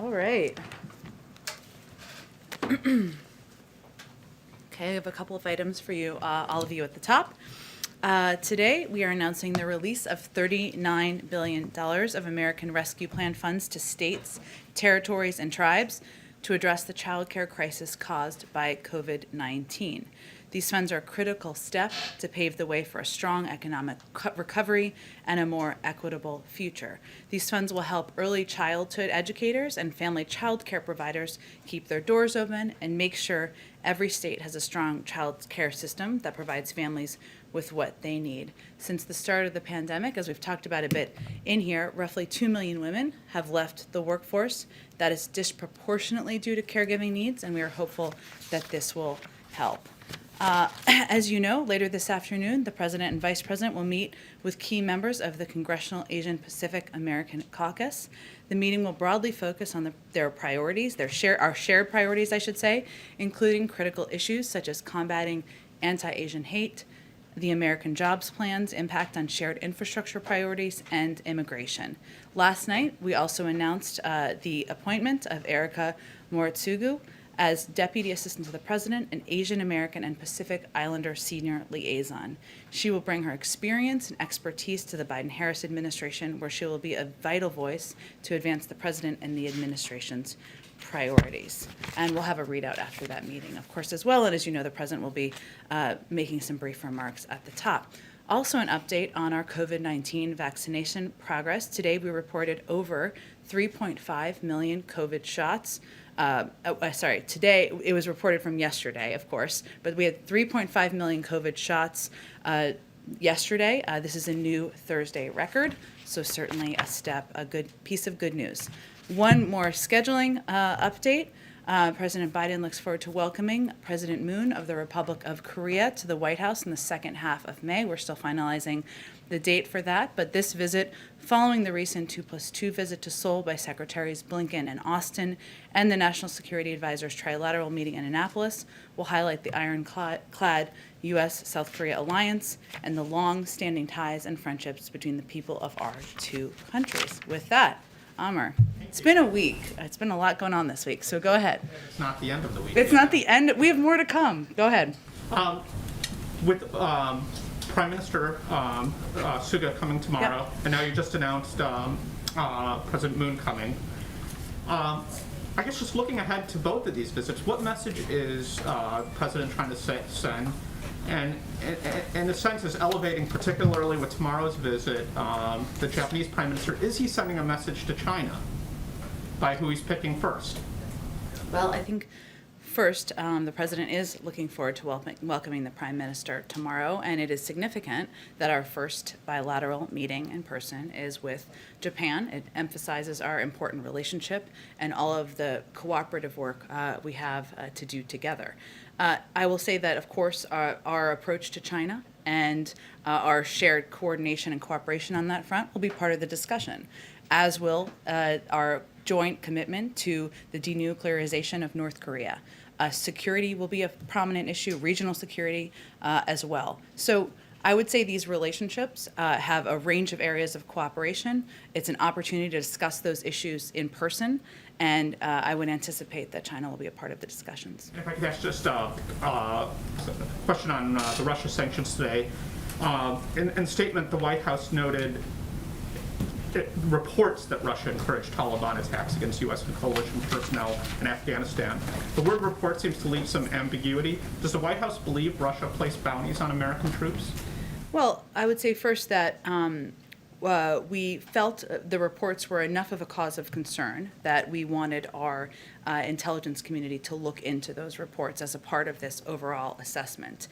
All right. Okay, I have a couple of items for you, all of you at the top. Today, we are announcing the release of $39 billion of American Rescue Plan funds to states, territories, and tribes to address the child care crisis caused by COVID-19. These funds are a critical step to pave the way for a strong economic recovery and a more equitable future. These funds will help early childhood educators and family child care providers keep their doors open and make sure every state has a strong child care system that provides families with what they need. Since the start of the pandemic, as we've talked about a bit in here, roughly 2 million women have left the workforce. That is disproportionately due to caregiving needs, and we are hopeful that this will help. As you know, later this afternoon, the President and Vice President will meet with key members of the Congressional Asian Pacific American Caucus. The meeting will broadly focus on their priorities, our shared priorities, I should say, including critical issues such as combating anti-Asian hate, the American Jobs Plan's impact on shared infrastructure priorities, and immigration. Last night, we also announced the appointment of Erica Moritsugu as Deputy Assistant to the President, an Asian American and Pacific Islander Senior Liaison. She will bring her experience and expertise to the Biden-Harris administration, where she will be a vital voice to advance the President and the administration's priorities. And we'll have a readout after that meeting, of course, as well. And as you know, the President will be making some brief remarks at the top. Also an update on our COVID-19 vaccination progress. Today we reported over 3.5 million COVID shots. Today, it was reported from yesterday, of course, but we had 3.5 million COVID shots yesterday. This is a new Thursday record, so certainly a good piece of good news. One more scheduling update. President Biden looks forward to welcoming President Moon of the Republic of Korea to the White House in the second half of May. We're still finalizing the date for that, but this visit, following the recent 2+2 visit to Seoul by Secretaries Blinken and Austin and the National Security Advisor's trilateral meeting in Annapolis, will highlight the ironclad U.S.-South Korea alliance and the long-standing ties and friendships between the people of our two countries. With that, Amr, it's been a week. It's been a lot going on this week, so go ahead. It's not the end of the week. It's not the end. We have more to come. Go ahead. With Prime Minister Suga coming tomorrow, Yep. and now you just announced President Moon coming. I guess just looking ahead to both of these visits, what message is the President trying to send? And in a sense, is elevating, particularly with tomorrow's visit, the Japanese Prime Minister, is he sending a message to China by who he's picking first? Well, I think first, the President is looking forward to welcoming the Prime Minister tomorrow, and it is significant that our first bilateral meeting in person is with Japan. It emphasizes our important relationship and all of the cooperative work we have to do together. I will say that, of course, our approach to China and our shared coordination and cooperation on that front will be part of the discussion, as will our joint commitment to the denuclearization of North Korea. Security will be a prominent issue, regional security as well. So I would say these relationships have a range of areas of cooperation. It's an opportunity to discuss those issues in person, and I would anticipate that China will be a part of the discussions. If I could ask just a question on the Russia sanctions today. In a statement, the White House noted reports that Russia encouraged Taliban attacks against U.S. and coalition personnel in Afghanistan. The word report seems to leave some ambiguity. Does the White House believe Russia placed bounties on American troops? Well, I would say first that we felt the reports were enough of a cause of concern that we wanted our intelligence community to look into those reports as a part of this overall assessment.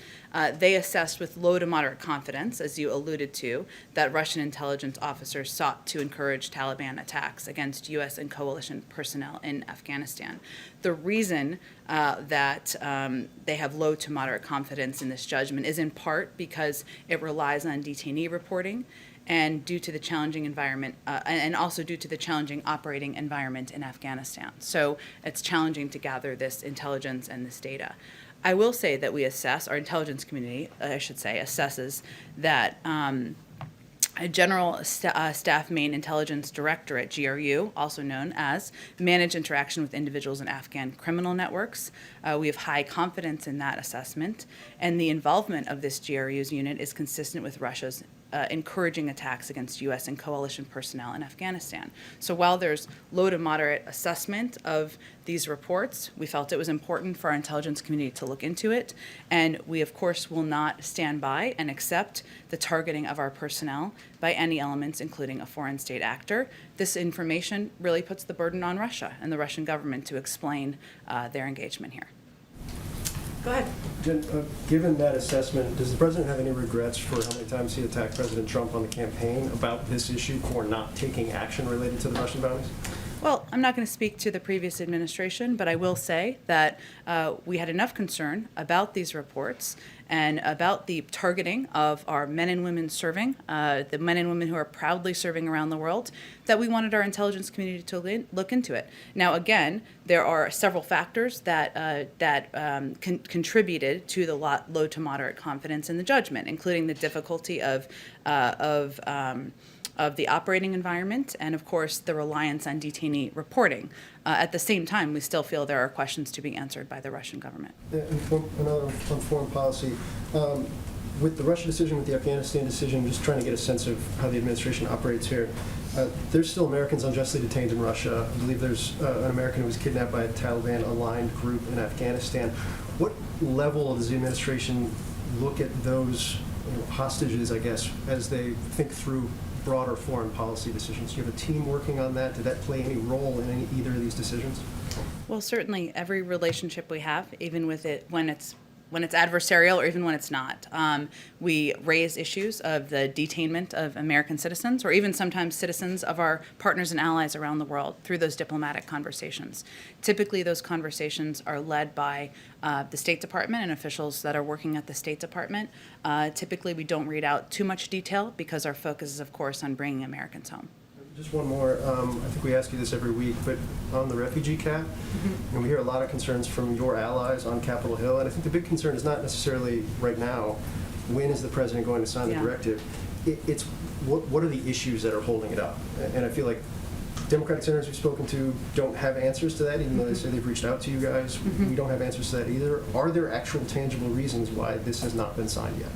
They assessed with low to moderate confidence, as you alluded to, that Russian intelligence officers sought to encourage Taliban attacks against U.S. and coalition personnel in Afghanistan. The reason that they have low to moderate confidence in this judgment is in part because it relies on detainee reporting, and due to the challenging environment, and also due to the challenging operating environment in Afghanistan. So it's challenging to gather this intelligence and this data. I will say that we assess, our intelligence community, I should say, assesses that a general staff main intelligence director at GRU, also known as manage interaction with individuals in Afghan criminal networks. We have high confidence in that assessment, and the involvement of this GRU's unit is consistent with Russia's encouraging attacks against U.S. and coalition personnel in Afghanistan. So while there's low to moderate assessment of these reports, we felt it was important for our intelligence community to look into it, and we of course will not stand by and accept the targeting of our personnel by any elements, including a foreign state actor. This information really puts the burden on Russia and the Russian government to explain their engagement here. Go ahead. Jen, given that assessment, does the president have any regrets for how many times he attacked President Trump on the campaign about this issue for not taking action related to the Russian bounties? Well, I'm not going to speak to the previous administration, but I will say that we had enough concern about these reports and about the targeting of our men and women serving, the men and women who are proudly serving around the world, that we wanted our intelligence community to look into it. Now, again, there are several factors that contributed to the low to moderate confidence in the judgment, including the difficulty of the operating environment, and of course the reliance on detainee reporting. At the same time, we still feel there are questions to be answered by the Russian government. Another on foreign policy. With the Russia decision, with the Afghanistan decision, I'm just trying to get a sense of how the administration operates here. There's still Americans unjustly detained in Russia. I believe there's an American who was kidnapped by a Taliban-aligned group in Afghanistan. What level does the administration look at those hostages, I guess, as they think through broader foreign policy decisions? Do you have a team working on that? Did that play any role in either of these decisions? Well, certainly every relationship we have, even with it when it's adversarial or even when it's not. We raise issues of the detainment of American citizens or even sometimes citizens of our partners and allies around the world through those diplomatic conversations. Typically, those conversations are led by the State Department and officials that are working at the State Department. Typically, we don't read out too much detail because our focus is, of course, on bringing Americans home. Just one more. I think we ask you this every week, but on the refugee cap, and we hear a lot of concerns from your allies on Capitol Hill, and I think the big concern is not necessarily right now, when is the president going to sign the directive? It's what are the issues that are holding it up? And I feel like Democratic senators we've spoken to don't have answers to that, even though they say they've reached out to you guys. We don't have answers to that either. Are there actual tangible reasons why this has not been signed yet?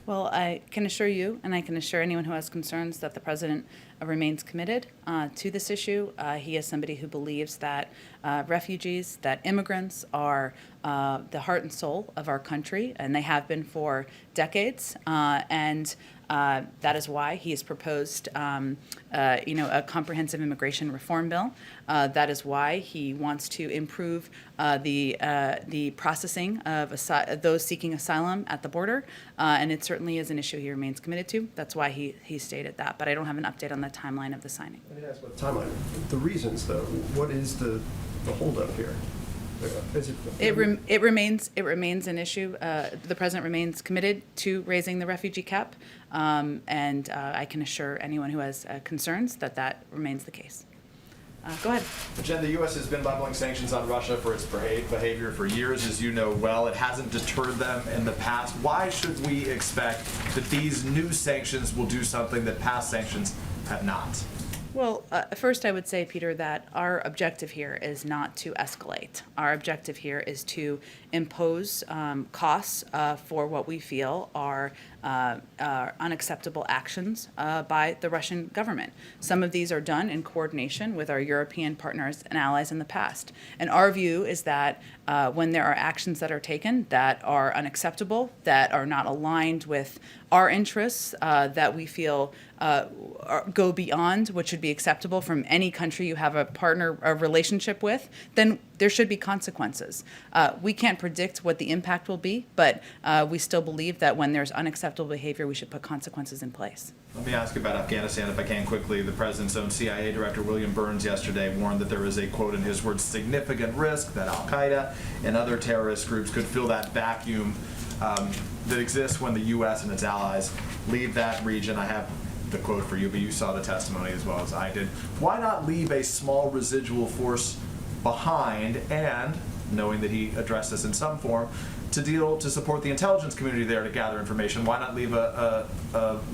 Well, I can assure you, and I can assure anyone who has concerns, that the president remains committed to this issue. He is somebody who believes that refugees, that immigrants are the heart and soul of our country, and they have been for decades. And that is why he has proposed, a comprehensive immigration reform bill. That is why he wants to improve the processing of those seeking asylum at the border, and it certainly is an issue he remains committed to. That's why he stated that. But I don't have an update on the timeline of the signing. I didn't ask about the timeline. The reasons, though. What is the holdup here? It remains an issue. The president remains committed to raising the refugee cap, and I can assure anyone who has concerns that remains the case. Go ahead. Jen, the U.S. has been leveling sanctions on Russia for its behavior for years, as you know well. It hasn't deterred them in the past. Why should we expect that these new sanctions will do something that past sanctions have not? Well, first I would say, Peter, that our objective here is not to escalate. Our objective here is to impose costs for what we feel are unacceptable actions by the Russian government. Some of these are done in coordination with our European partners and allies in the past. And our view is that when there are actions that are taken that are unacceptable, that are not aligned with our interests, that we feel go beyond what should be acceptable from any country you have a relationship with, then there should be consequences. We can't predict what the impact will be, but we still believe that when there's unacceptable behavior, we should put consequences in place. Let me ask about Afghanistan, if I can quickly. The president's own CIA director, William Burns, yesterday warned that there is a, quote, in his words, significant risk that al-Qaeda and other terrorist groups could fill that vacuum that exists when the U.S. and its allies leave that region. I have the quote for you, but you saw the testimony as well as I did. Why not leave a small residual force behind, and knowing that he addressed this in some form, to support the intelligence community there to gather information? Why not leave a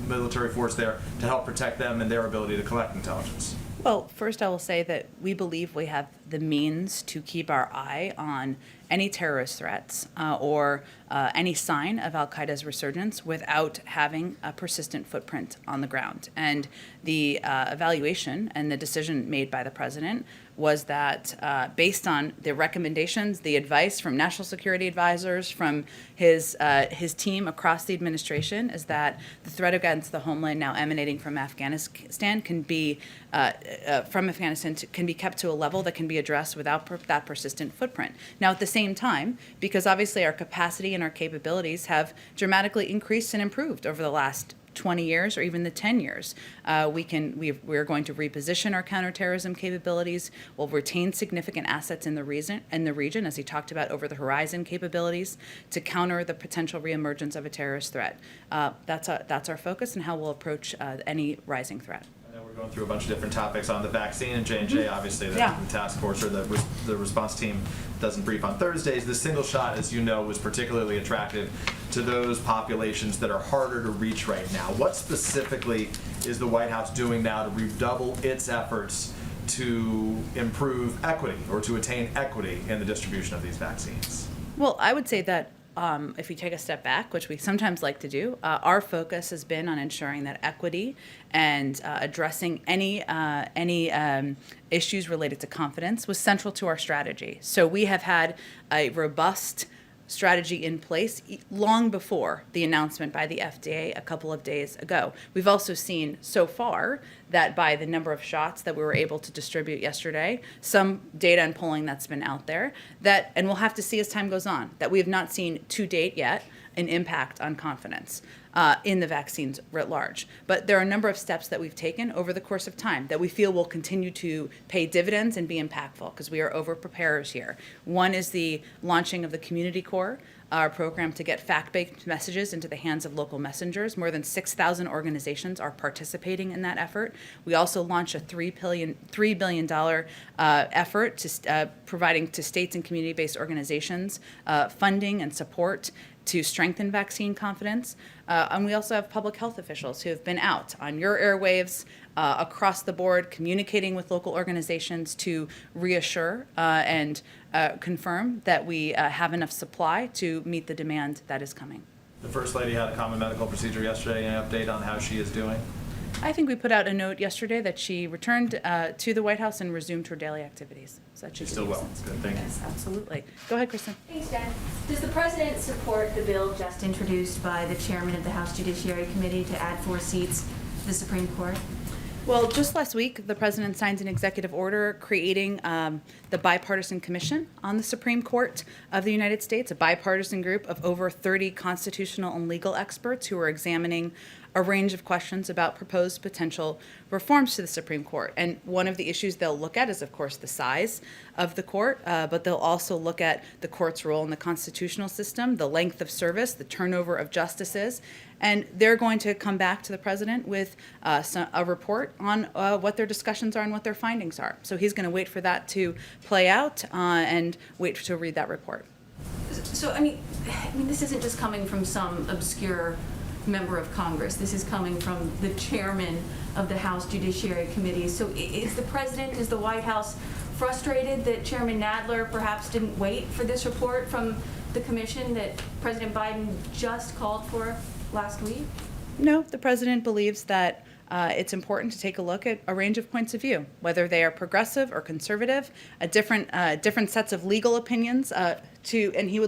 military force there to help protect them and their ability to collect intelligence? Well, first I will say that we believe we have the means to keep our eye on any terrorist threats or any sign of al-Qaeda's resurgence without having a persistent footprint on the ground. And the evaluation and the decision made by the president was that based on the recommendations, the advice from national security advisors, from his team across the administration, is that the threat against the homeland now emanating from Afghanistan can be kept to a level that can be addressed without that persistent footprint. Now, at the same time, because obviously our capacity and our capabilities have dramatically increased and improved over the last 20 years or even the 10 years. We're going to reposition our counterterrorism capabilities. We'll retain significant assets in the region, as he talked about, over the horizon capabilities to counter the potential reemergence of a terrorist threat. That's our focus and how we'll approach any rising threat. I know we're going through a bunch of different topics on the vaccine, and J&J, obviously, the task force or the response team doesn't brief on Thursdays. The single shot, as you know, was particularly attractive to those populations that are harder to reach right now. What specifically is the White House doing now to redouble its efforts to improve equity or to attain equity in the distribution of these vaccines? Well, I would say that if we take a step back, which we sometimes like to do, our focus has been on ensuring that equity and addressing any issues related to confidence was central to our strategy. So we have had a robust strategy in place long before the announcement by the FDA a couple of days ago. We've also seen so far that by the number of shots that we were able to distribute yesterday, some data and polling that's been out there, that, and we'll have to see as time goes on, that we have not seen to date yet an impact on confidence in the vaccines writ large. But there are a number of steps that we've taken over the course of time that we feel will continue to pay dividends and be impactful, because we are over-preparers here. One is the launching of the Community Corps, our program to get fact-based messages into the hands of local messengers. More than 6,000 organizations are participating in that effort. We also launched a $3 billion effort to providing to states and community-based organizations funding and support to strengthen vaccine confidence. And we also have public health officials who have been out on your airwaves across the board, communicating with local organizations to reassure and confirm that we have enough supply to meet the demand that is coming. The First Lady had a common medical procedure yesterday. Any update on how she is doing? I think we put out a note yesterday that she returned to the White House and resumed her daily activities. So that should She's still well. Good, thank you. Yes, absolutely. Go ahead, Kristen. Thanks, Jen. Does the president support the bill just introduced by the chairman of the House Judiciary Committee to add 4 seats to the Supreme Court? Well, just last week, the president signed an executive order creating the Bipartisan Commission on the Supreme Court of the United States, a bipartisan group of over 30 constitutional and legal experts who are examining a range of questions about proposed potential reforms to the Supreme Court. And one of the issues they'll look at is, of course, the size of the court, but they'll also look at the court's role in the constitutional system, the length of service, the turnover of justices, and they're going to come back to the president with a report on what their discussions are and what their findings are. So he's going to wait for that to play out and wait to read that report. So, I mean, this isn't just coming from some obscure member of Congress. This is coming from the chairman of the House Judiciary Committee. So is the White House frustrated that Chairman Nadler perhaps didn't wait for this report from the commission that President Biden just called for last week? No, the president believes that it's important to take a look at a range of points of view, whether they are progressive or conservative, different sets of legal opinions. And he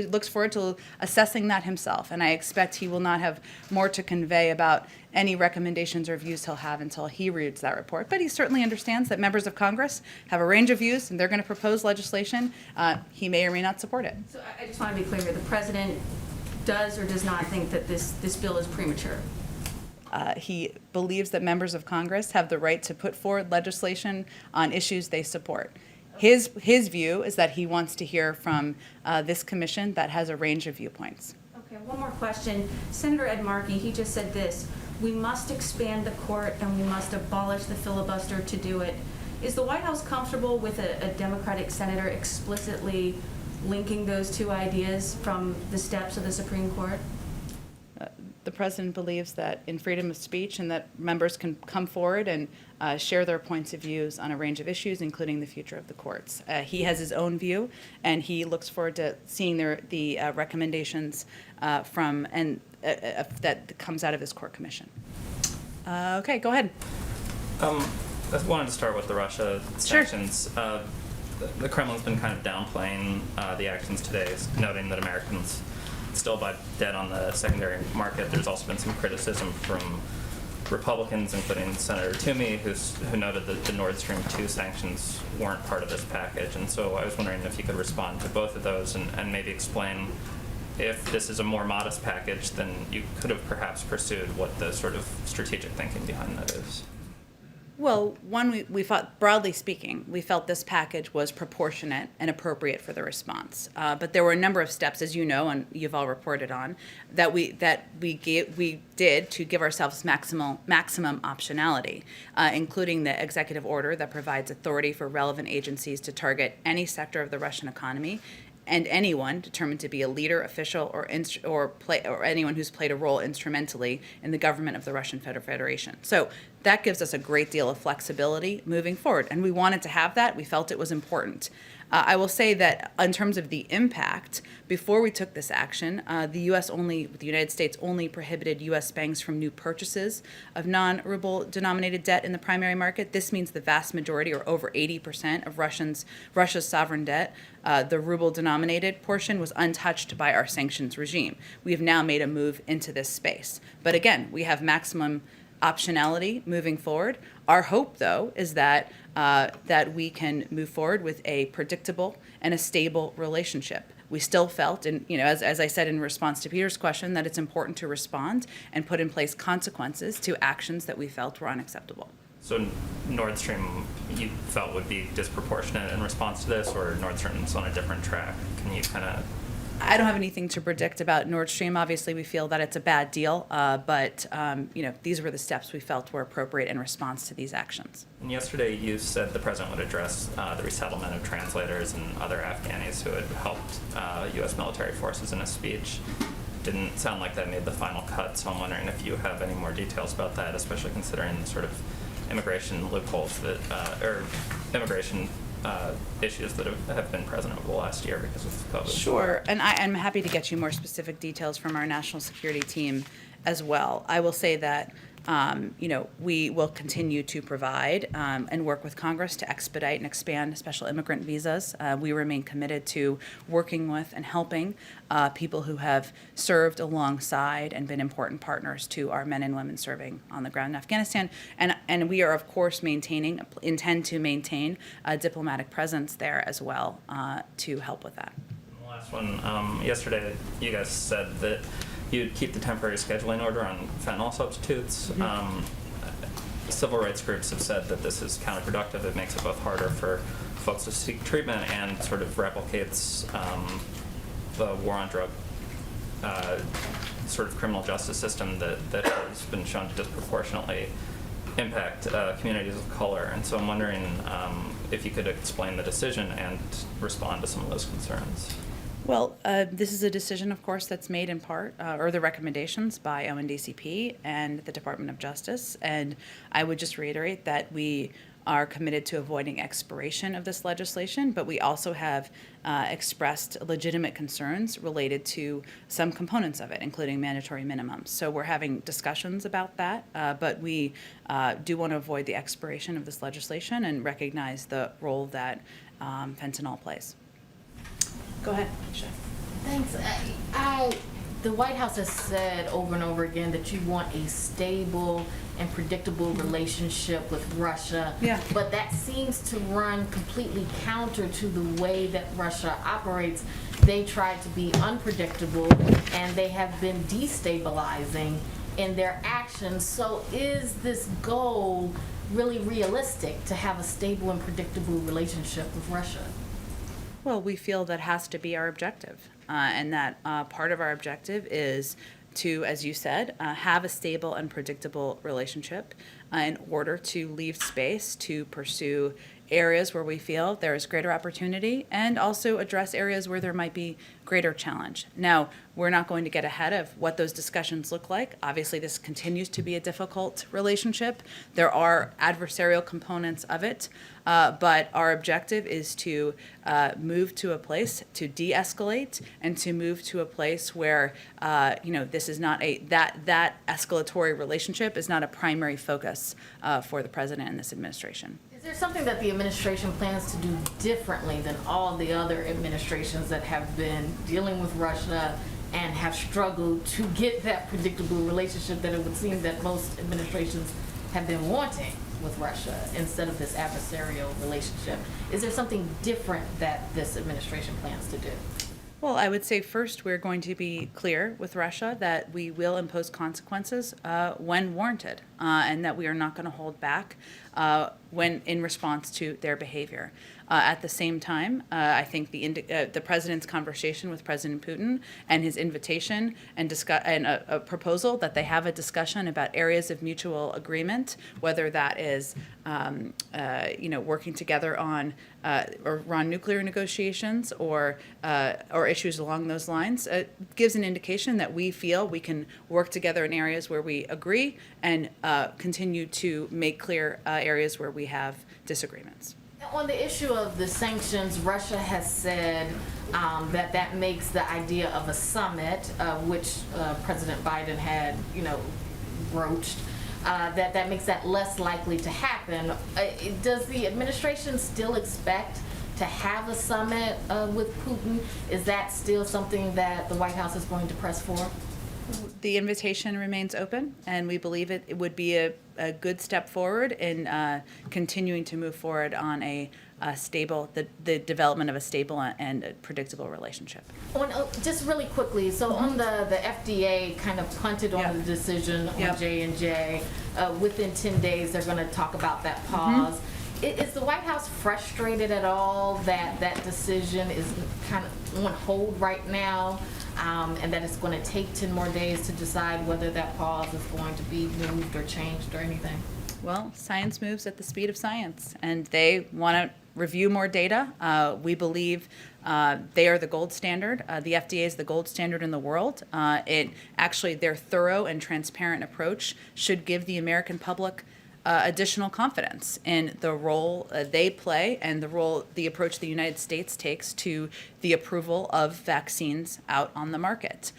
looks forward to assessing that himself. And I expect he will not have more to convey about any recommendations or views he'll have until he reads that report. But he certainly understands that members of Congress have a range of views, and they're going to propose legislation. He may or may not support it. So I just want to be clear here. The president does or does not think that this bill is premature? He believes that members of Congress have the right to put forward legislation on issues they support. His view is that he wants to hear from this commission that has a range of viewpoints. Okay, one more question. Senator Ed Markey, he just said this: we must expand the court and we must abolish the filibuster to do it. Is the White House comfortable with a Democratic senator explicitly linking those two ideas from the steps of the Supreme Court? The president believes that in freedom of speech and that members can come forward and share their points of views on a range of issues, including the future of the courts. He has his own view, and he looks forward to seeing the recommendations that comes out of his court commission. Okay, go ahead. I wanted to start with the Russia Sure. sanctions. The Kremlin's been kind of downplaying the actions today, noting that Americans still buy debt on the secondary market. There's also been some criticism from Republicans, including Senator Toomey, who noted that the Nord Stream 2 sanctions weren't part of this package. And so I was wondering if you could respond to both of those and maybe explain if this is a more modest package, then you could have perhaps pursued what the sort of strategic thinking behind that is. Well, one, we thought, broadly speaking, we felt this package was proportionate and appropriate for the response. But there were a number of steps, as you know, and you've all reported on, that we did to give ourselves maximum optionality, including the executive order that provides authority for relevant agencies to target any sector of the Russian economy and anyone determined to be a leader, official, or anyone who's played a role instrumentally in the government of the Russian Federation. So that gives us a great deal of flexibility moving forward, and we wanted to have that. We felt it was important. I will say that in terms of the impact, before we took this action, the United States only prohibited U.S. banks from new purchases of non-ruble denominated debt in the primary market. This means the vast majority, or over 80% of Russia's sovereign debt, the ruble denominated portion, was untouched by our sanctions regime. We have now made a move into this space. But again, we have maximum optionality moving forward. Our hope, though, is that we can move forward with a predictable and a stable relationship. We still felt, and as I said in response to Peter's question, that it's important to respond and put in place consequences to actions that we felt were unacceptable. So Nord Stream, you felt would be disproportionate in response to this, or Nord Stream's on a different track? Can you kind of... I don't have anything to predict about Nord Stream. Obviously, we feel that it's a bad deal, but these were the steps we felt were appropriate in response to these actions. And yesterday, you said the president would address the resettlement of translators and other Afghanis who had helped U.S. military forces in a speech. Didn't sound like that made the final cut, so I'm wondering if you have any more details about that, especially considering the sort of immigration loopholes that, or immigration issues that have been present over the last year because of COVID. Sure, and I'm happy to get you more specific details from our national security team as well. I will say that we will continue to provide and work with Congress to expedite and expand special immigrant visas. We remain committed to working with and helping people who have served alongside and been important partners to our men and women serving on the ground in Afghanistan. And we are, of course, intend to maintain a diplomatic presence there as well to help with that. The last one, yesterday you guys said that you'd keep the temporary scheduling order on fentanyl substitutes. Mm-hmm. Civil rights groups have said that this is counterproductive. It makes it both harder for folks to seek treatment and sort of replicates the war on drug sort of criminal justice system that has been shown to disproportionately impact communities of color. And so I'm wondering if you could explain the decision and respond to some of those concerns. Well, this is a decision, of course, that's made in part, or the recommendations by ONDCP and the Department of Justice. And I would just reiterate that we are committed to avoiding expiration of this legislation, but we also have expressed legitimate concerns related to some components of it, including mandatory minimums. So we're having discussions about that, but we do want to avoid the expiration of this legislation and recognize the role that fentanyl plays. Go ahead, Aisha. Thanks. The White House has said over and over again that you want a stable and predictable relationship with Russia. Yeah. But that seems to run completely counter to the way that Russia operates. They try to be unpredictable, and they have been destabilizing in their actions. So is this goal really realistic, to have a stable and predictable relationship with Russia? Well, we feel that has to be our objective, and that part of our objective is to, as you said, have a stable and predictable relationship in order to leave space to pursue areas where we feel there is greater opportunity and also address areas where there might be greater challenge. Now, we're not going to get ahead of what those discussions look like. Obviously, this continues to be a difficult relationship. There are adversarial components of it, but our objective is to move to a place to de-escalate and to move to a place where this is not that escalatory relationship is not a primary focus for the president and this administration. Is there something that the administration plans to do differently than all the other administrations that have been dealing with Russia and have struggled to get that predictable relationship that it would seem that most administrations have been wanting with Russia instead of this adversarial relationship? Is there something different that this administration plans to do? Well, I would say first we're going to be clear with Russia that we will impose consequences when warranted, and that we are not going to hold back when in response to their behavior. At the same time, I think the president's conversation with President Putin and his invitation and a proposal that they have a discussion about areas of mutual agreement, whether that is working together on nuclear negotiations or issues along those lines, gives an indication that we feel we can work together in areas where we agree and continue to make clear areas where we have disagreements. On the issue of the sanctions, Russia has said that makes the idea of a summit, which President Biden had, broached, that makes that less likely to happen. Does the administration still expect to have a summit with Putin? Is that still something that the White House is going to press for? The invitation remains open, and we believe it would be a good step forward in continuing to move forward on the development of a stable and a predictable relationship. Just really quickly, so on the FDA kind of punted on the decision on J&J. Within 10 days, they're going to talk about that pause. Is the White House frustrated at all that that decision is kind of on hold right now, and that it's going to take 10 more days to decide whether that pause is going to be moved or changed or anything? Well, science moves at the speed of science, and they want to review more data. We believe they are the gold standard. The FDA is the gold standard in the world. Their thorough and transparent approach should give the American public additional confidence in the role they play and the approach the United States takes to the approval of vaccines out on the market.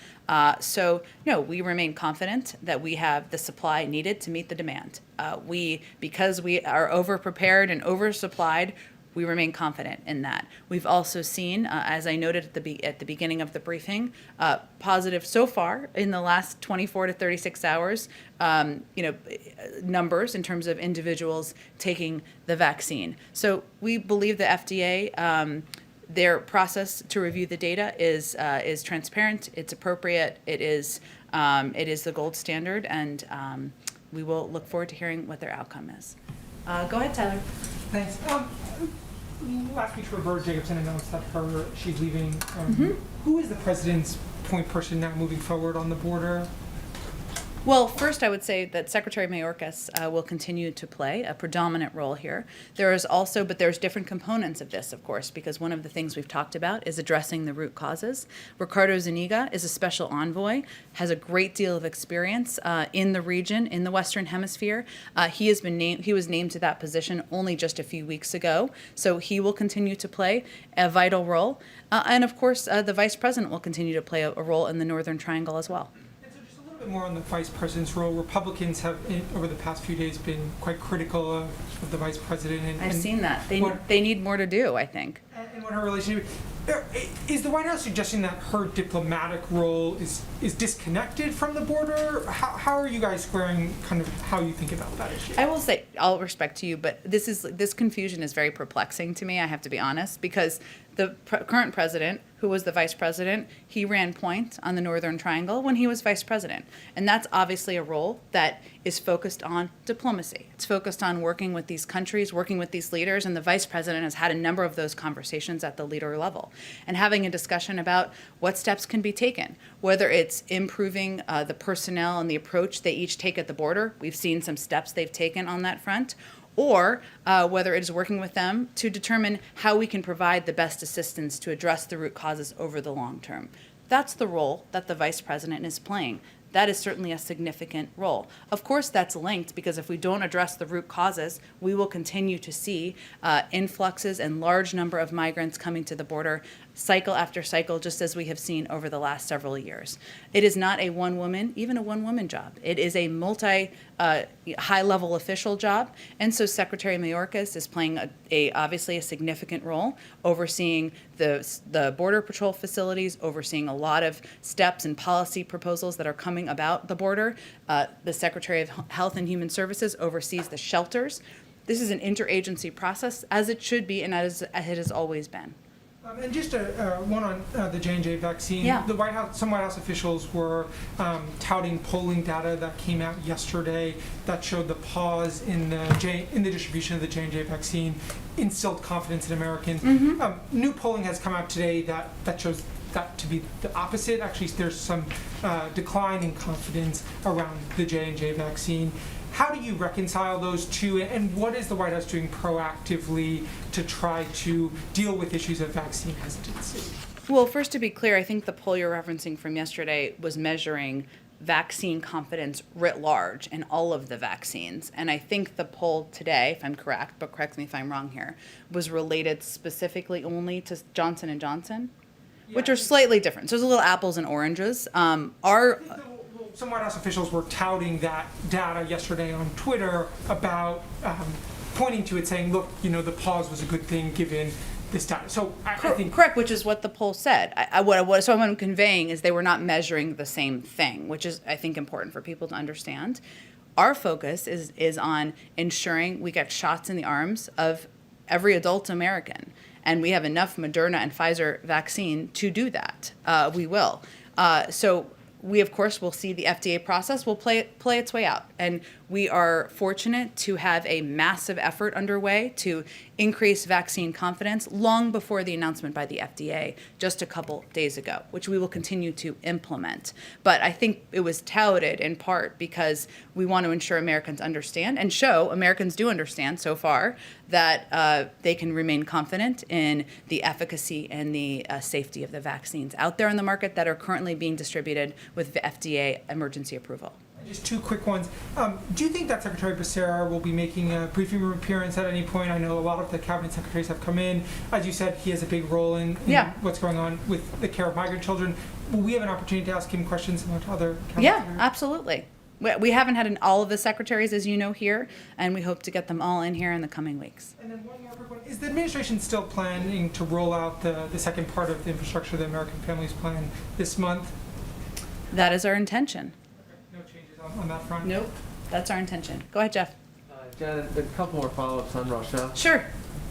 We remain confident that we have the supply needed to meet the demand. Because we are over-prepared and oversupplied, we remain confident in that. We've also seen, as I noted at the beginning of the briefing, positive so far in the last 24 to 36 hours, numbers in terms of individuals taking the vaccine. So we believe the FDA, their process to review the data is transparent, it's appropriate, it is the gold standard, and we will look forward to hearing what their outcome is. Go ahead, Tyler. Thanks. Last week, Roberta Jacobson announced that she's leaving. Who is the president's point person now moving forward on the border? Well, first I would say that Secretary Mayorkas will continue to play a predominant role here. There's different components of this, of course, because one of the things we've talked about is addressing the root causes. Ricardo Zuniga is a special envoy, has a great deal of experience in the region, in the Western Hemisphere. He was named to that position only just a few weeks ago, so he will continue to play a vital role. And of course, the Vice President will continue to play a role in the Northern Triangle as well. More on the vice president's role. Republicans have, over the past few days, been quite critical of the vice president. I've seen that. They need more to do, I think. And what her relationship is the White House suggesting that her diplomatic role is disconnected from the border? How are you guys squaring kind of how you think about that issue? I will say, all respect to you, but this confusion is very perplexing to me, I have to be honest, because the current president, who was the vice president, he ran point on the Northern Triangle when he was vice president. And that's obviously a role that is focused on diplomacy. It's focused on working with these countries, working with these leaders, and the vice president has had a number of those conversations at the leader level. And having a discussion about what steps can be taken, whether it's improving the personnel and the approach they each take at the border. We've seen some steps they've taken on that front. Or whether it is working with them to determine how we can provide the best assistance to address the root causes over the long term. that's the role that the vice president is playing. That is certainly a significant role. Of course, that's linked because if we don't address the root causes, we will continue to see influxes and large number of migrants coming to the border cycle after cycle, just as we have seen over the last several years. It is not a even a one-woman job. It is a high-level official job, and so Secretary Mayorkas is playing obviously a significant role, overseeing the Border Patrol facilities, overseeing a lot of steps and policy proposals that are coming about the border. The Secretary of Health and Human Services oversees the shelters. This is an interagency process, as it should be, and as it has always been. And just one on the J&J vaccine. Yeah. Some White House officials were touting polling data that came out yesterday that showed the pause in the distribution of the J&J vaccine instilled confidence in Americans. New polling has come out today that shows that to be the opposite. Actually, there's some decline in confidence around the J&J vaccine. How do you reconcile those two, and what is the White House doing proactively to try to deal with issues of vaccine hesitancy? Well, first, to be clear, I think the poll you're referencing from yesterday was measuring vaccine confidence writ large in all of the vaccines. And I think the poll today, if I'm correct, but correct me if I'm wrong here, was related specifically only to Johnson & Johnson, which are slightly different. So there's a little apples and oranges. Some White House officials were touting that data yesterday on Twitter about pointing to it, saying, look, the pause was a good thing given this data. So I think... Correct, which is what the poll said. What I'm conveying is they were not measuring the same thing, which is, I think, important for people to understand. Our focus is on ensuring we get shots in the arms of every adult American. And we have enough Moderna and Pfizer vaccine to do that. We will. So we, of course, will see the FDA process will play its way out. And we are fortunate to have a massive effort underway to increase vaccine confidence long before the announcement by the FDA just a couple days ago, which we will continue to implement. But I think it was touted in part because we want to ensure Americans understand and show Americans do understand so far that they can remain confident in the efficacy and the safety of the vaccines out there in the market that are currently being distributed with the FDA emergency approval. Just two quick ones. Do you think that Secretary Becerra will be making a briefing room appearance at any point? I know a lot of the cabinet secretaries have come in. As you said, he has a big role in what's going on with the care of migrant children. Will we have an opportunity to ask him questions about other cabinet secretaries? Absolutely. We haven't had all of the secretaries, as you know, here, and we hope to get them all in here in the coming weeks. And then one more quick one. Is the administration still planning to roll out the second part of the infrastructure, the American Families Plan, this month? That is our intention. No changes on that front? Nope. That's our intention. Go ahead, Jeff. Janet, a couple more follow-ups on Russia. Sure.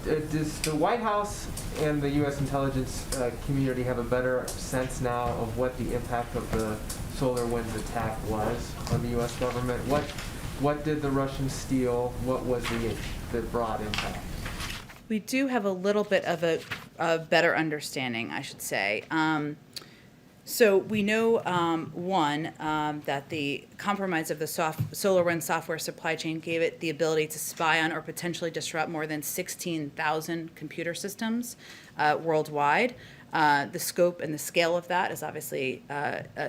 Does the White House and the U.S. intelligence community have a better sense now of what the impact of the SolarWinds attack was on the U.S. government? What did the Russians steal? What was the broad impact? We do have a little bit of a better understanding, I should say. So we know, that the compromise of the SolarWinds software supply chain gave it the ability to spy on or potentially disrupt more than 16,000 computer systems worldwide. The scope and the scale of that is obviously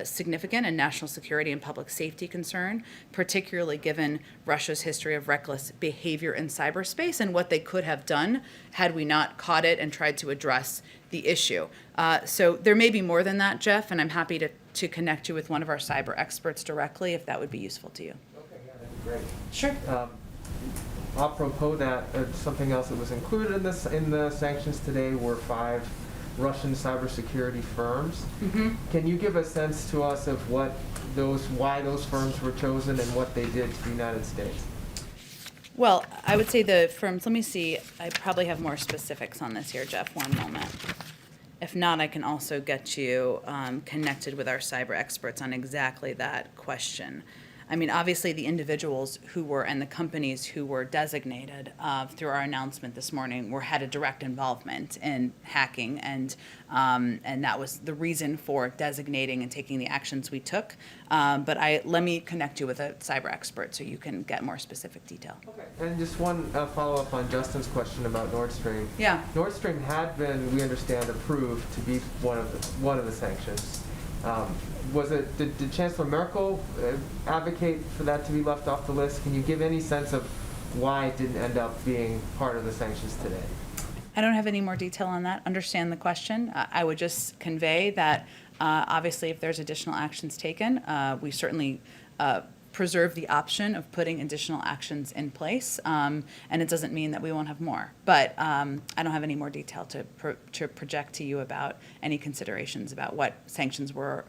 significant and national security and public safety concern, particularly given Russia's history of reckless behavior in cyberspace and what they could have done had we not caught it and tried to address the issue. So there may be more than that, Jeff, and I'm happy to connect you with one of our cyber experts directly if that would be useful to you. Okay, yeah, that'd be great. Sure. Apropos that, something else that was included in the sanctions today were 5 Russian cybersecurity firms. Mm-hmm. Can you give a sense to us of why those firms were chosen and what they did to the United States? Well, I would say the firms, let me see, I probably have more specifics on this here, Jeff, one moment. If not, I can also get you connected with our cyber experts on exactly that question. I mean, obviously, the individuals and the companies who were designated through our announcement this morning had a direct involvement in hacking, and that was the reason for designating and taking the actions we took. But let me connect you with a cyber expert so you can get more specific detail. Okay. And just one follow-up on Justin's question about Nord Stream. Yeah. Nord Stream had been, we understand, approved to be one of the sanctions. Did Chancellor Merkel advocate for that to be left off the list? Can you give any sense of why it didn't end up being part of the sanctions today? I don't have any more detail on that. Understand the question. I would just convey that obviously if there's additional actions taken, we certainly preserve the option of putting additional actions in place, and it doesn't mean that we won't have more. But I don't have any more detail to project to you about any considerations about what sanctions were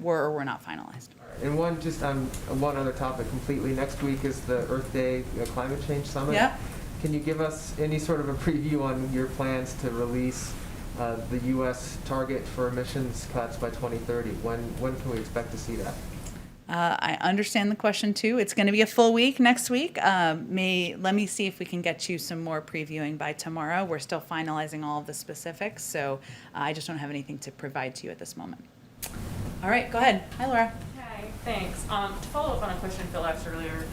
or were not finalized. And one, just on one other topic completely, next week is the Earth Day Climate Change Summit. Yeah. Can you give us any sort of a preview on your plans to release the U.S. target for emissions cuts by 2030? When can we expect to see that? I understand the question too. It's going to be a full week next week. Let me see if we can get you some more previewing by tomorrow. We're still finalizing all of the specifics, so I just don't have anything to provide to you at this moment. All right, go ahead. Hi, Laura. Hi, thanks. To follow up on a question Phil asked earlier,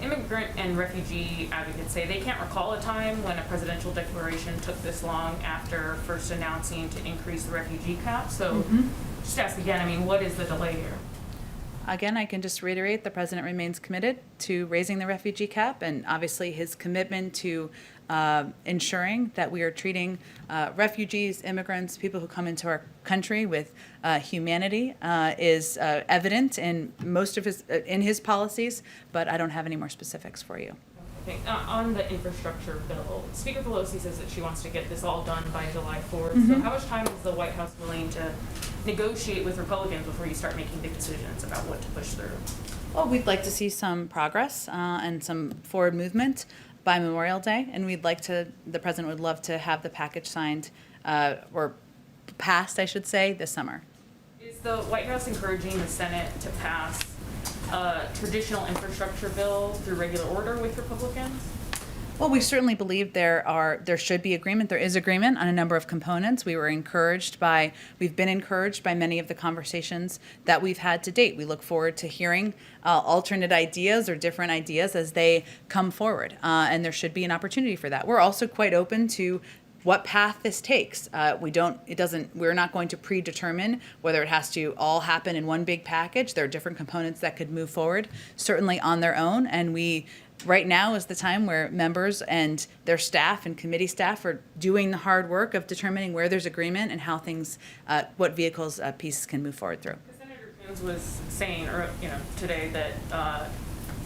immigrant and refugee advocates say they can't recall a time when a presidential declaration took this long after first announcing to increase the refugee cap. So just ask again, I mean, what is the delay here? Again, I can just reiterate the president remains committed to raising the refugee cap, and obviously his commitment to ensuring that we are treating refugees, immigrants, people who come into our country with humanity is evident in most of his policies, but I don't have any more specifics for you. Okay. On the infrastructure bill, Speaker Pelosi says that she wants to get this all done by July 4th. So how much time is the White House willing to negotiate with Republicans before you start making big decisions about what to push through? Well, we'd like to see some progress and some forward movement by Memorial Day, and the president would love to have the package signed or passed, I should say, this summer. Is the White House encouraging the Senate to pass a traditional infrastructure bill through regular order with Republicans? Well, we certainly believe there should be agreement. There is agreement on a number of components. We've been encouraged by many of the conversations that we've had to date. We look forward to hearing alternate ideas or different ideas as they come forward, and there should be an opportunity for that. We're also quite open to what path this takes. We're not going to predetermine whether it has to all happen in one big package. There are different components that could move forward, certainly on their own, and right now is the time where members and their staff and committee staff are doing the hard work of determining where there's agreement and how what vehicles pieces can move forward through. Senator Coons was saying, today that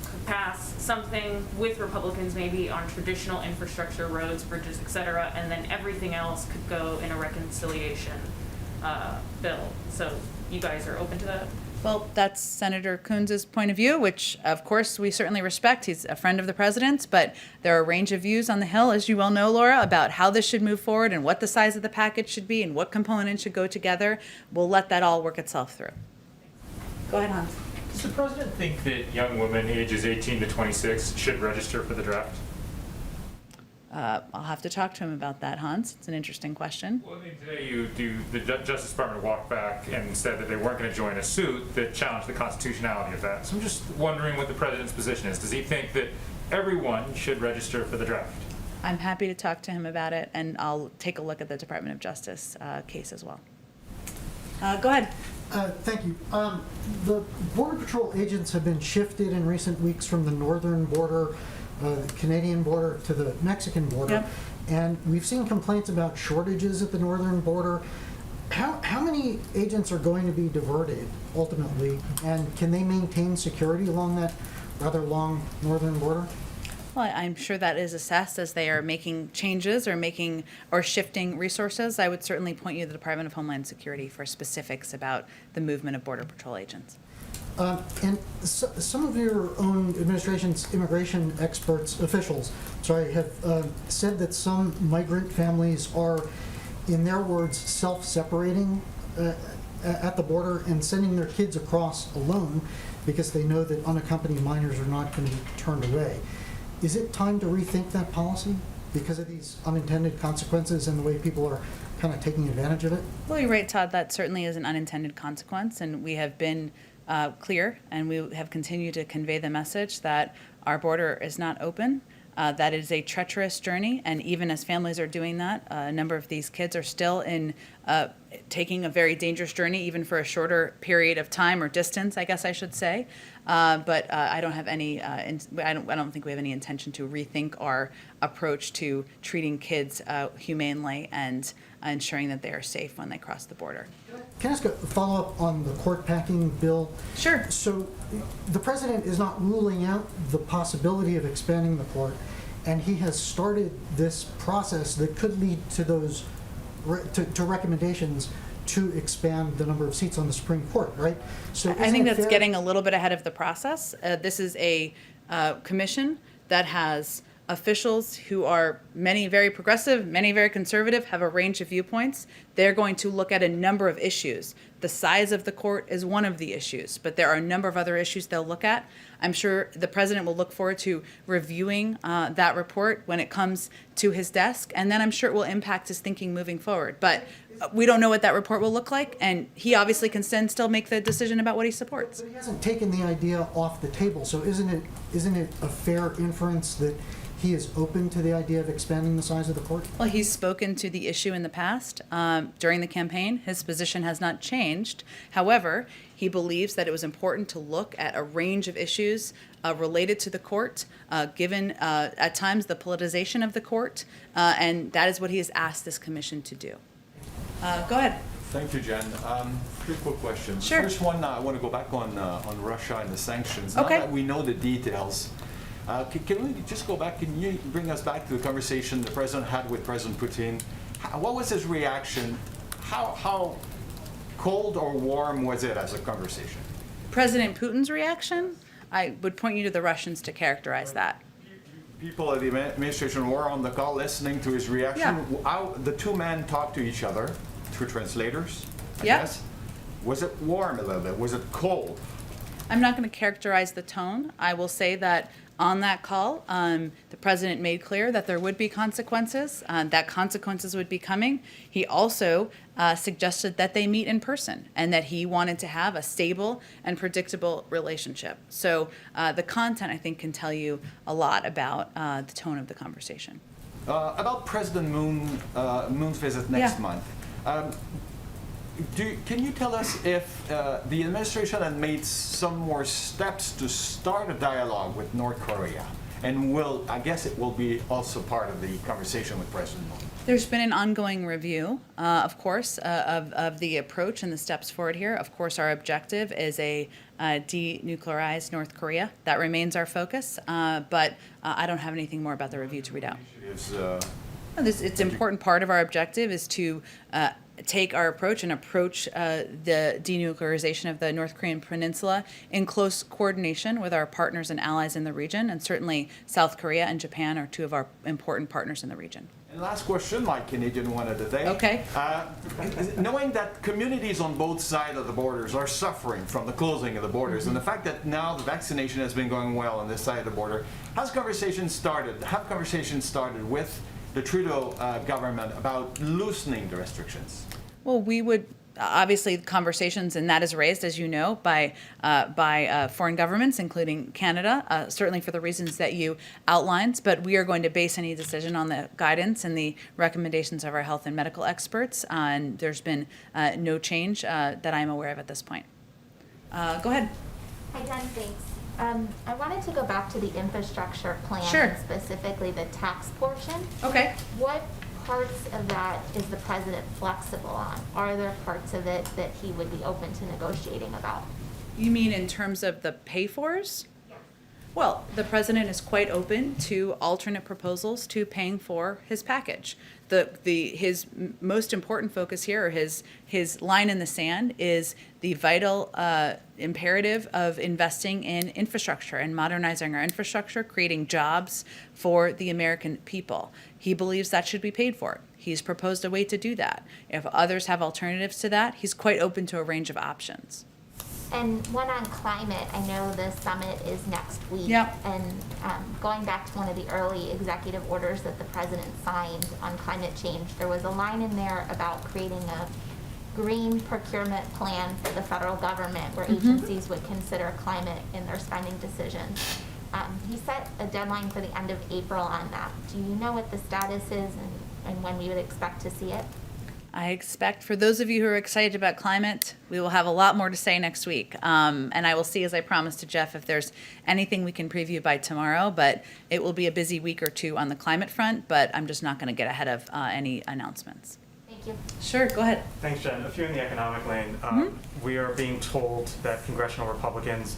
could pass something with Republicans maybe on traditional infrastructure, roads, bridges, et cetera, and then everything else could go in a reconciliation bill. So you guys are open to that? Well, that's Senator Coons' point of view, which, of course, we certainly respect. He's a friend of the president's, but there are a range of views on the Hill, as you well know, Laura, about how this should move forward and what the size of the package should be and what components should go together. We'll let that all work itself through. Go ahead, Hans. Does the president think that young women ages 18 to 26 should register for the draft? I'll have to talk to him about that, Hans. It's an interesting question. Well, I mean, today the Justice Department walked back and said that they weren't going to join a suit that challenged the constitutionality of that. So I'm just wondering what the president's position is. Does he think that everyone should register for the draft? I'm happy to talk to him about it, and I'll take a look at the Department of Justice case as well. Go ahead. Thank you. The Border Patrol agents have been shifted in recent weeks from the northern border, the Canadian border, to the Mexican border. Yep. And we've seen complaints about shortages at the northern border. How many agents are going to be diverted ultimately? And can they maintain security along that rather long northern border? Well, I'm sure that is assessed as they are making changes or shifting resources. I would certainly point you to the Department of Homeland Security for specifics about the movement of Border Patrol agents. And some of your own administration's immigration officials, have said that some migrant families are, in their words, self-separating at the border and sending their kids across alone because they know that unaccompanied minors are not going to be turned away. Is it time to rethink that policy because of these unintended consequences and the way people are kind of taking advantage of it? Well, you're right, Todd. That certainly is an unintended consequence, and we have been clear, and we have continued to convey the message that our border is not open. That is a treacherous journey, and even as families are doing that, a number of these kids are still in taking a very dangerous journey, even for a shorter period of time or distance, I guess I should say. But I don't have any. I don't think we have any intention to rethink our approach to treating kids humanely and ensuring that they are safe when they cross the border. Can I ask a follow-up on the court packing bill? Sure. So the president is not ruling out the possibility of expanding the court, and he has started this process that could lead to those to recommendations to expand the number of seats on the Supreme Court, right? So I think that's fair? getting a little bit ahead of the process. This is a commission that has officials who are many very progressive, many very conservative, have a range of viewpoints. They're going to look at a number of issues. The size of the court is one of the issues, but there are a number of other issues they'll look at. I'm sure the president will look forward to reviewing that report when it comes to his desk, and then I'm sure it will impact his thinking moving forward. But we don't know what that report will look like, and he obviously can then still make the decision about what he supports. But he hasn't taken the idea off the table, so isn't it a fair inference that he is open to the idea of expanding the size of the court? Well, he's spoken to the issue in the past. During the campaign, his position has not changed. However, he believes that it was important to look at a range of issues related to the court, given at times the politicization of the court, and that is what he has asked this commission to do. Go ahead. Thank you, Jen. 3 quick questions. Sure. First one, I want to go back on Russia and the sanctions. Okay. Now that we know the details, can we just go back? Can you bring us back to the conversation the president had with President Putin? What was his reaction? How cold or warm was it as a conversation? President Putin's reaction? I would point you to the Russians to characterize that. People at the administration were on the call listening to his reaction. Yeah. How the 2 men talked to each other through translators, I Yeah. guess. Was it warm a little bit? Was it cold? I'm not going to characterize the tone. I will say that on that call, the president made clear that there would be consequences, that consequences would be coming. He also suggested that they meet in person and that he wanted to have a stable and predictable relationship. So the content, I think, can tell you a lot about the tone of the conversation. About President Moon's visit next Yeah. month. Can you tell us if the administration had made some more steps to start a dialogue with North Korea? And I guess it will be also part of the conversation with President Moon. There's been an ongoing review, of course, of the approach and the steps forward here. Of course, our objective is a denuclearized North Korea. That remains our focus, but I don't have anything more about the review to read out. It's an important part of our objective is to take our approach and approach the denuclearization of the North Korean peninsula in close coordination with our partners and allies in the region, and certainly South Korea and Japan are 2 of our important partners in the region. And last question, my Canadian one of the day. Okay. Knowing that communities on both sides of the borders are suffering from the closing of the borders, and the fact that now the vaccination has been going well on this side of the border, have conversations started with the Trudeau government about loosening the restrictions? Well, we would obviously conversations, and that is raised, as you know, by foreign governments, including Canada, certainly for the reasons that you outlined. But we are going to base any decision on the guidance and the recommendations of our health and medical experts. And there's been no change that I'm aware of at this point. Go ahead. Hi, Jen, thanks. I wanted to go back to the infrastructure plan, Sure. and specifically the tax portion. Okay. What parts of that is the president flexible on? Are there parts of it that he would be open to negotiating about? You mean in terms of the pay-fors? Yeah. Well, the president is quite open to alternate proposals to paying for his package. His most important focus here, or his line in the sand, is the vital imperative of investing in infrastructure and modernizing our infrastructure, creating jobs for the American people. He believes that should be paid for. He's proposed a way to do that. If others have alternatives to that, he's quite open to a range of options. And one on climate, I know the summit is next week. Yep. And going back to one of the early executive orders that the president signed on climate change, there was a line in there about creating a green procurement plan for the federal government where agencies would consider climate in their spending decisions. He set a deadline for the end of April on that. Do you know what the status is and when we would expect to see it? I expect for those of you who are excited about climate, we will have a lot more to say next week. And I will see, as I promised to Jeff, if there's anything we can preview by tomorrow. But it will be a busy week or two on the climate front, but I'm just not going to get ahead of any announcements. Thank you. Sure, go ahead. Thanks, Jen. A few in the economic lane. We are being told that congressional Republicans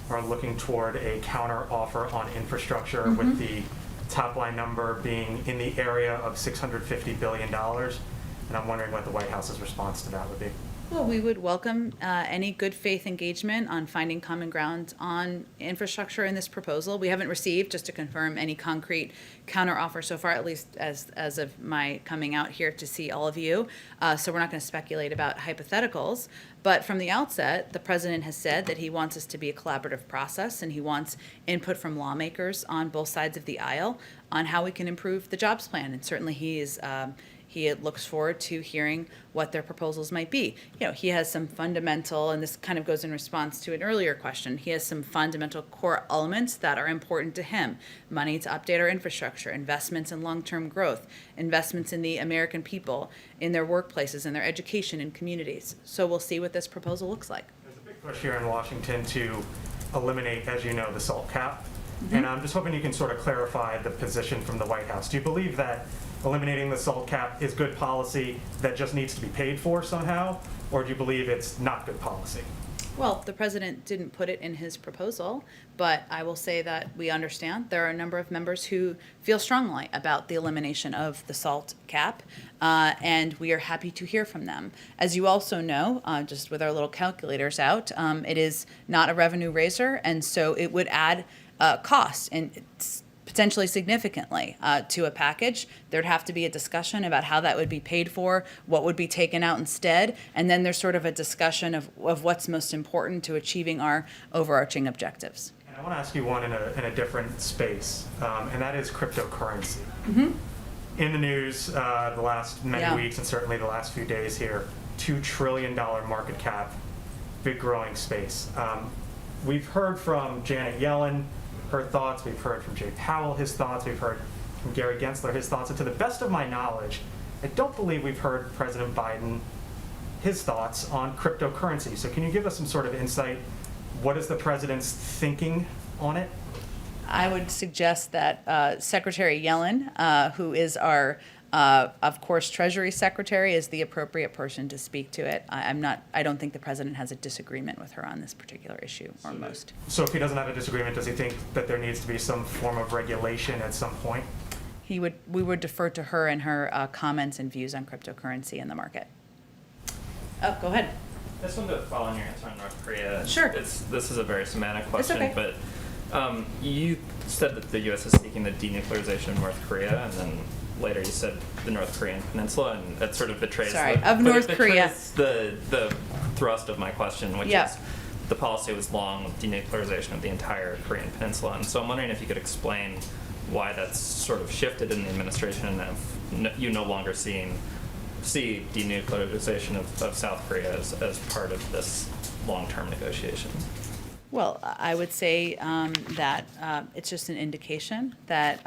are looking toward a counter offer on infrastructure with the top line number being in the area of $650 billion. And I'm wondering what the White House's response to that would be. Well, we would welcome any good faith engagement on finding common ground on infrastructure in this proposal. We haven't received, just to confirm, any concrete counteroffer so far, at least as of my coming out here to see all of you. So we're not going to speculate about hypotheticals. But from the outset, the president has said that he wants us to be a collaborative process, and he wants input from lawmakers on both sides of the aisle on how we can improve the jobs plan. And certainly he looks forward to hearing what their proposals might be. You know, he has some fundamental, and this kind of goes in response to an earlier question, he has some fundamental core elements that are important to him. Money to update our infrastructure, investments in long-term growth, investments in the American people, in their workplaces, in their education and communities. So we'll see what this proposal looks like. There's a big push here in Washington to eliminate, as you know, the SALT cap. And I'm just hoping you can sort of clarify the position from the White House. Do you believe that eliminating the SALT cap is good policy that just needs to be paid for somehow, or do you believe it's not good policy? Well, the president didn't put it in his proposal, but I will say that we understand there are a number of members who feel strongly about the elimination of the SALT cap, and we are happy to hear from them. As you also know, just with our little calculators out, it is not a revenue raiser, and so it would add cost, and it's potentially significantly to a package. There'd have to be a discussion about how that would be paid for, what would be taken out instead, and then there's sort of a discussion of what's most important to achieving our overarching objectives. And I want to ask you one in a different space, and that is cryptocurrency. In the news the last many weeks, and certainly the last few days here, $2 trillion market cap, big growing space. We've heard from Janet Yellen, her thoughts. We've heard from Jay Powell, his thoughts. We've heard from Gary Gensler, his thoughts. And to the best of my knowledge, I don't believe we've heard President Biden, his thoughts on cryptocurrency. So can you give us some sort of insight? What is the president's thinking on it? I would suggest that Secretary Yellen, who is our of course, Treasury Secretary, is the appropriate person to speak to it. I don't think the president has a disagreement with her on this particular issue, or most. So if he doesn't have a disagreement, does he think that there needs to be some form of regulation at some point? We would defer to her and her comments and views on cryptocurrency in the market. Oh, go ahead. I just wanted to follow on your answer on North Korea. Sure. This is a very semantic question, okay. but you said that the U.S. is seeking the denuclearization of North Korea, and then later you said the North Korean peninsula, and that sort of betrays the thrust of my question, which is the policy was long denuclearization of the entire Korean peninsula. And so I'm wondering if you could explain why that's sort of shifted in the administration, and if you no longer see denuclearization of South Korea as part of this long-term negotiation. Well, I would say that it's just an indication that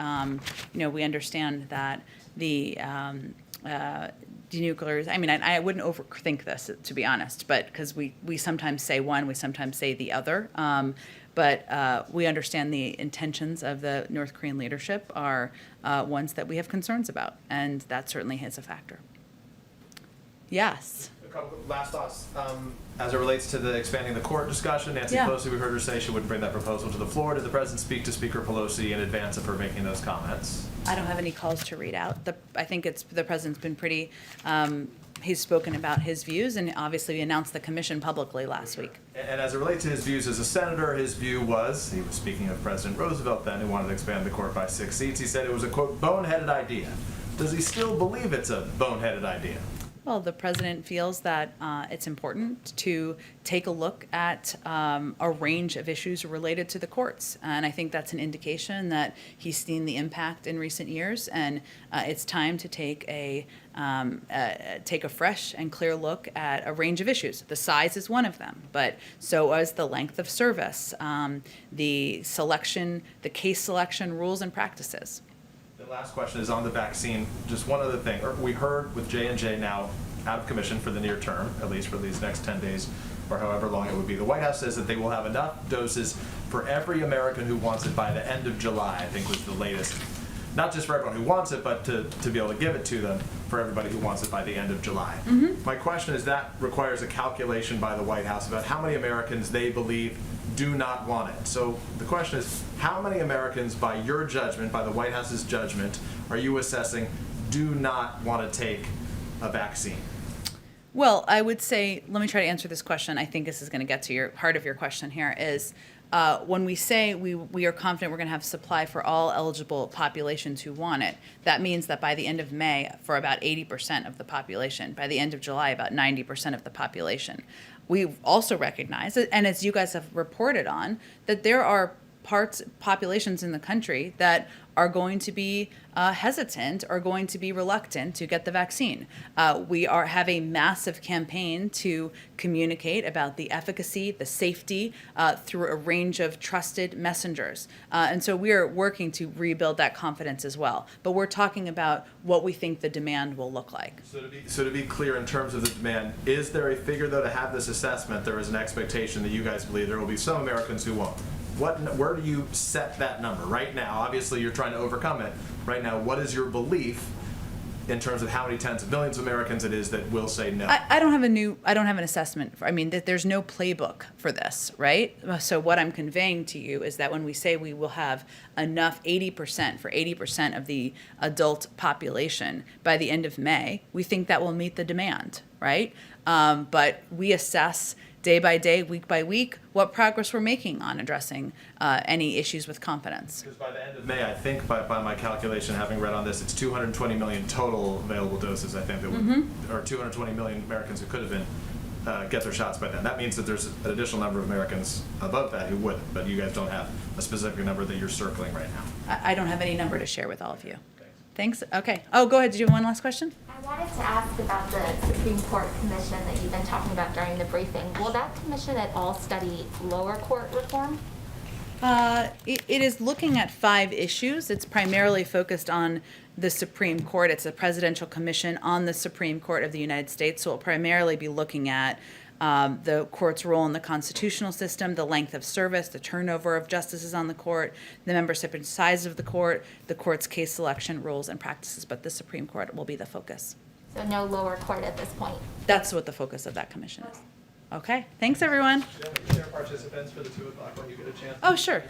we understand that the denuclearization. I mean, I wouldn't overthink this, to be honest, but because we sometimes say one, we sometimes say the other. But we understand the intentions of the North Korean leadership are ones that we have concerns about, and that certainly is a factor. Yes. A couple last thoughts. As it relates to the expanding the court discussion, Nancy Pelosi, we heard her say she wouldn't bring that proposal to the floor. Did the president speak to Speaker Pelosi in advance of her making those comments? I don't have any calls to read out. I think the president's been pretty, he's spoken about his views, and obviously announced the commission publicly last week. And as it relates to his views as a senator, his view was, he was speaking of President Roosevelt then, who wanted to expand the court by 6 seats. He said it was a, quote, boneheaded idea. Does he still believe it's a boneheaded idea? Well, the president feels that it's important to take a look at a range of issues related to the courts. And I think that's an indication that he's seen the impact in recent years, and it's time to take a fresh and clear look at a range of issues. The size is one of them, but so is the length of service, the selection, the case selection rules and practices. The last question is on the vaccine. Just one other thing. We heard with J&J now out of commission for the near term, at least for these next 10 days or however long it would be. The White House says that they will have enough doses for every American who wants it by the end of July, I think was the latest. Not just for everyone who wants it, but to be able to give it to them for everybody who wants it by the end of July. My question is, that requires a calculation by the White House about how many Americans they believe do not want it. So the question is, how many Americans, by your judgment, by the White House's judgment, are you assessing do not want to take a vaccine? Well, I would say, let me try to answer this question. I think this is going to get to your heart of your question here is, when we say we are confident we're going to have supply for all eligible populations who want it, that means that by the end of May, for about 80% of the population, by the end of July, about 90% of the population. We also recognize, and as you guys have reported on, that there are populations in the country that are going to be hesitant or going to be reluctant to get the vaccine. We have a massive campaign to communicate about the efficacy, the safety through a range of trusted messengers. And so we are working to rebuild that confidence as well. But we're talking about what we think the demand will look like. So to be clear, in terms of the demand, is there a figure, though, to have this assessment? There is an expectation that you guys believe there will be some Americans who won't. Where do you set that number right now? Obviously, you're trying to overcome it. Right now, what is your belief in terms of how many tens of millions of Americans it is that will say no? I don't have an assessment. There's no playbook for this, right? So what I'm conveying to you is that when we say we will have enough 80% of the adult population by the end of May, we think that will meet the demand, right? But we assess day by day, week by week, what progress we're making on addressing any issues with confidence. Because by the end of May, I think by my calculation, having read on this, it's 220 million total available doses, I think, that would, or 220 million Americans who could have been get their shots by then. That means that there's an additional number of Americans above that who wouldn't, but you guys don't have a specific number that you're circling right now. I don't have any number to share with all of you. Thanks. Okay. Oh, go ahead. Did you have one last question? I wanted to ask about the Supreme Court commission that you've been talking about during the briefing. Will that commission at all study lower court reform? It is looking at 5 issues. It's primarily focused on the Supreme Court. It's a presidential commission on the Supreme Court of the United States, so it'll primarily be looking at the court's role in the constitutional system, the length of service, the turnover of justices on the court, the membership and size of the court's case selection rules and practices, but the Supreme Court will be the focus. So no lower court at this point? That's what the focus of that commission is. Okay, thanks everyone. Share participants for the 2 o'clock when you get a chance. Oh, sure.